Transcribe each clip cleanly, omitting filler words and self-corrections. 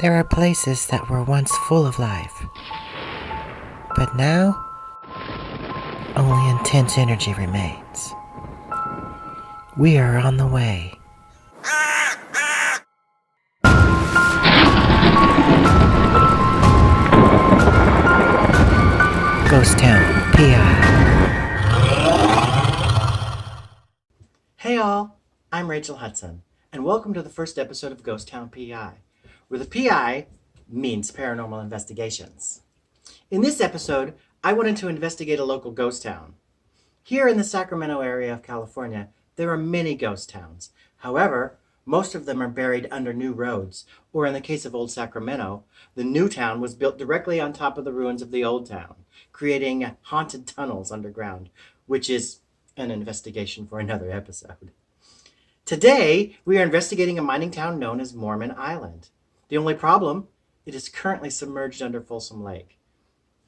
There are places that were once full of life, but now only intense energy remains. We are on the way. Ghost Town P.I. Hey all, I'm Rachel Hudson, and welcome to the first episode of Ghost Town P.I, where the P.I. means paranormal investigations. In this episode, I wanted to investigate a local ghost town. Here in the Sacramento area of California, there are many ghost towns. However, most of them are buried under new roads, or in the case of Old Sacramento, the new town was built directly on top of the ruins of the old town, creating haunted tunnels underground, which is an investigation for another episode. Today, we are investigating a mining town known as Mormon Island. The only problem, it is currently submerged under Folsom Lake.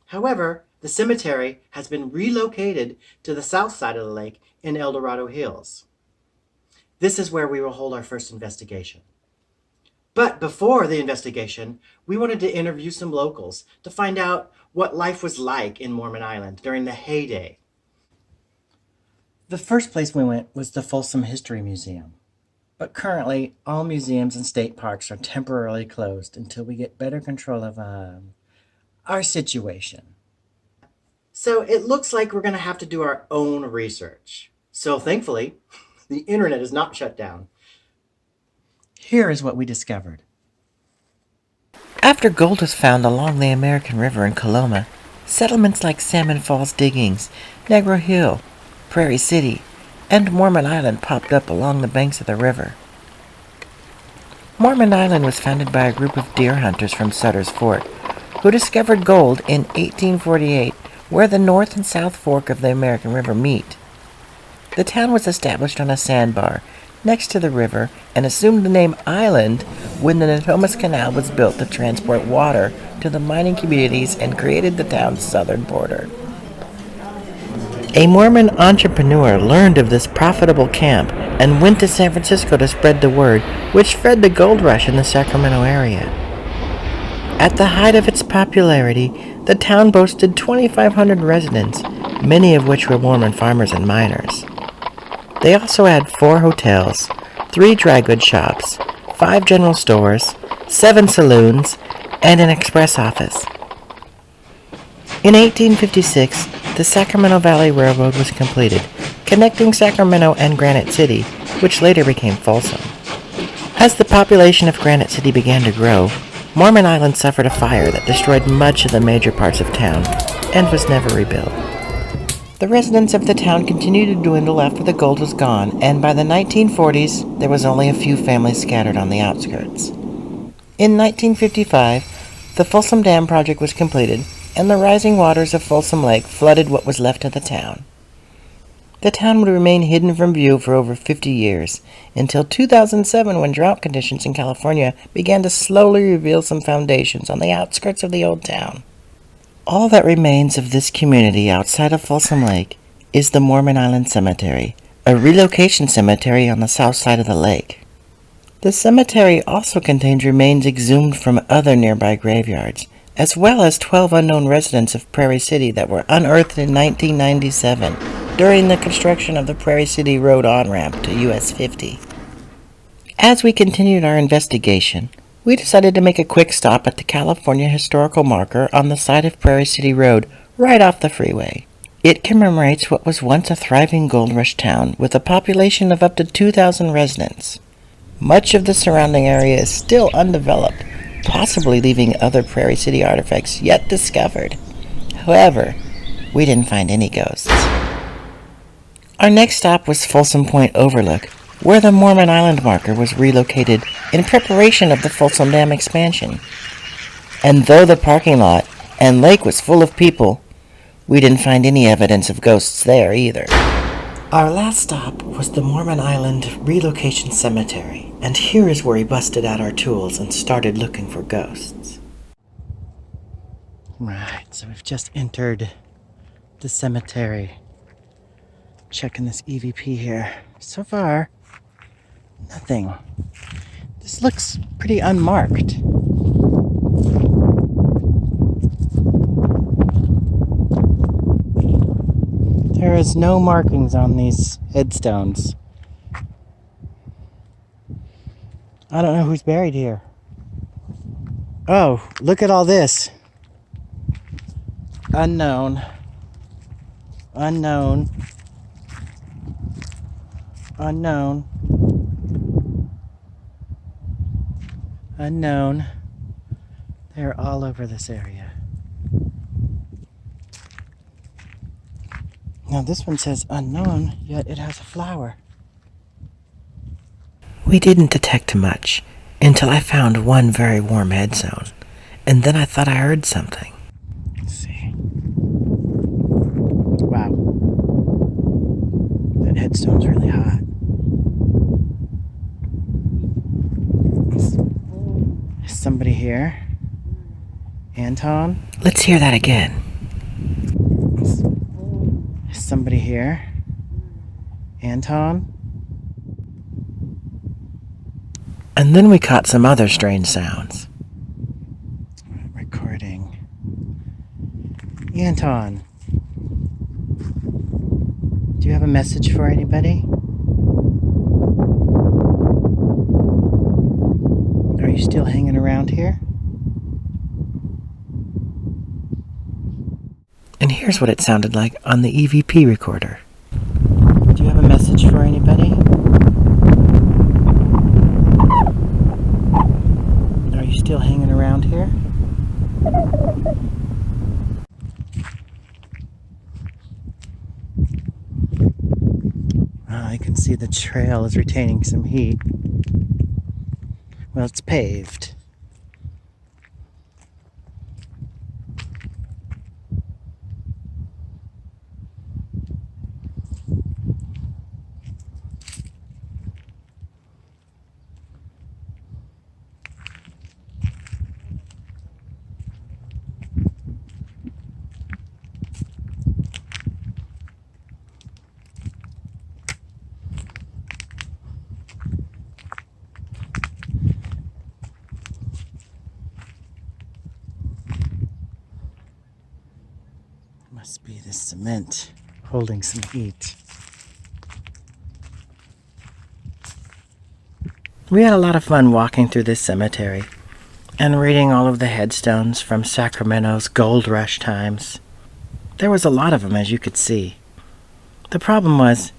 However, the cemetery has been relocated to the south side of the lake in Dorado Hills. This is where we will hold our first investigation. But before the investigation, we wanted to interview some locals to find out what life was like in Mormon Island during the heyday. The first place we went was the Folsom History Museum. But currently, all museums and state parks are temporarily closed until we get better control of our situation. So it looks like we're going to have to do our own research. So thankfully, the internet is not shut down. Here is what we discovered. After gold was found along the American River in Coloma, settlements like Salmon Falls Diggings, Negro Hill, Prairie City, and Mormon Island popped up along the banks of the river. Mormon Island was founded by a group of deer hunters from Sutter's Fort, who discovered gold in 1848 where the north and south fork of the American River meet. The town was established on a sandbar next to the river and assumed the name Island when the Natomas Canal was built to transport water to the mining communities and created the town's southern border. A Mormon entrepreneur learned of this profitable camp and went to San Francisco to spread the word, which fed the gold rush in the Sacramento area. At the height of its popularity, the town boasted 2,500 residents, many of which were Mormon farmers and miners. They also had 4 hotels, 3 dry goods shops, 5 general stores, 7 saloons, and an express office. In 1856, the Sacramento Valley Railroad was completed, connecting Sacramento and Granite City, which later became Folsom. As the population of Granite City began to grow, Mormon Island suffered a fire that destroyed much of the major parts of town and was never rebuilt. The residents of the town continued to dwindle after the gold was gone, and by the 1940s, there was only a few families scattered on the outskirts. In 1955, the Folsom Dam project was completed, and the rising waters of Folsom Lake flooded what was left of the town. The town would remain hidden from view for over 50 years, until 2007 when drought conditions in California began to slowly reveal some foundations on the outskirts of the old town. All that remains of this community outside of Folsom Lake is the Mormon Island Cemetery, a relocation cemetery on the south side of the lake. The cemetery also contains remains exhumed from other nearby graveyards, as well as 12 unknown residents of Prairie City that were unearthed in 1997 during the construction of the Prairie City Road on-ramp to US 50. As we continued our investigation, we decided to make a quick stop at the California Historical Marker on the side of Prairie City Road, right off the freeway. It commemorates what was once a thriving gold rush town with a population of up to 2,000 residents. Much of the surrounding area is still undeveloped, possibly leaving other Prairie City artifacts yet discovered. However, we didn't find any ghosts. Our next stop was Folsom Point Overlook, where the Mormon Island marker was relocated in preparation of the Folsom Dam expansion. And though the parking lot and lake was full of people, we didn't find any evidence of ghosts there either. Our last stop was the Mormon Island Relocation Cemetery, and here is where we busted out our tools and started looking for ghosts. Right, so we've just entered the cemetery. Checking this EVP here. So far, nothing. This looks pretty unmarked. is no markings on these headstones. I don't know who's buried here. Oh, look at all this. Unknown. Unknown. Unknown. Unknown. They're all over this area. Now this one says unknown, yet it has a flower. We didn't detect much until I found one very warm headstone, and then I thought I heard something. Let's see. Wow. That headstone's really hot. There's somebody here. Anton? Let's hear that again. There's somebody here. Anton? And then we caught some other strange sounds. Recording. Anton, do you have a message for anybody? Are you still hanging around here? And here's what it sounded like on the EVP recorder. Do you have a message for anybody? Are you still hanging around here? I can see the trail is retaining some heat. Well, it's paved. Must be the cement holding some heat. We had a lot of fun walking through this cemetery and reading all of the headstones from Sacramento's gold rush times. There was a lot of them, as you could see. The problem was,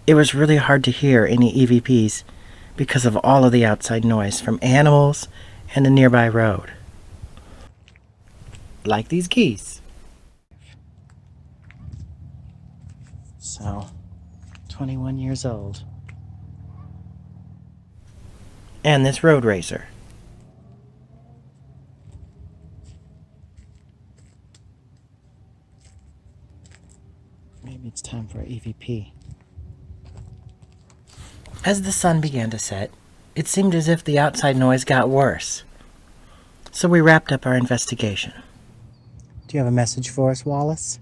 it was really hard to hear any EVPs because of all of the outside noise from animals and the nearby road. Like these geese. So, 21 years old. And this road racer. Maybe it's time for an EVP. As the sun began to set, it seemed as if the outside noise got worse. So we wrapped up our investigation. Do you have a message for us, Wallace?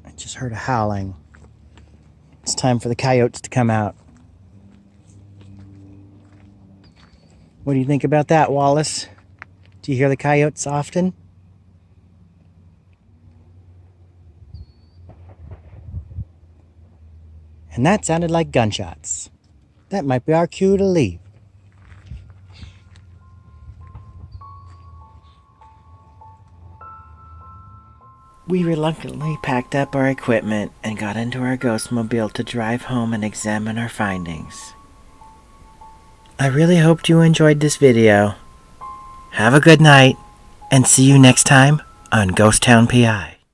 I just heard a howling. It's time for the coyotes to come out. What do you think about that, Wallace? Do you hear the coyotes often? And that sounded like gunshots. That might be our cue to leave. We reluctantly packed up our equipment and got into our Ghostmobile to drive home and examine our findings. I really hoped you enjoyed this video. Have a good night, and see you next time on Ghost Town P.I.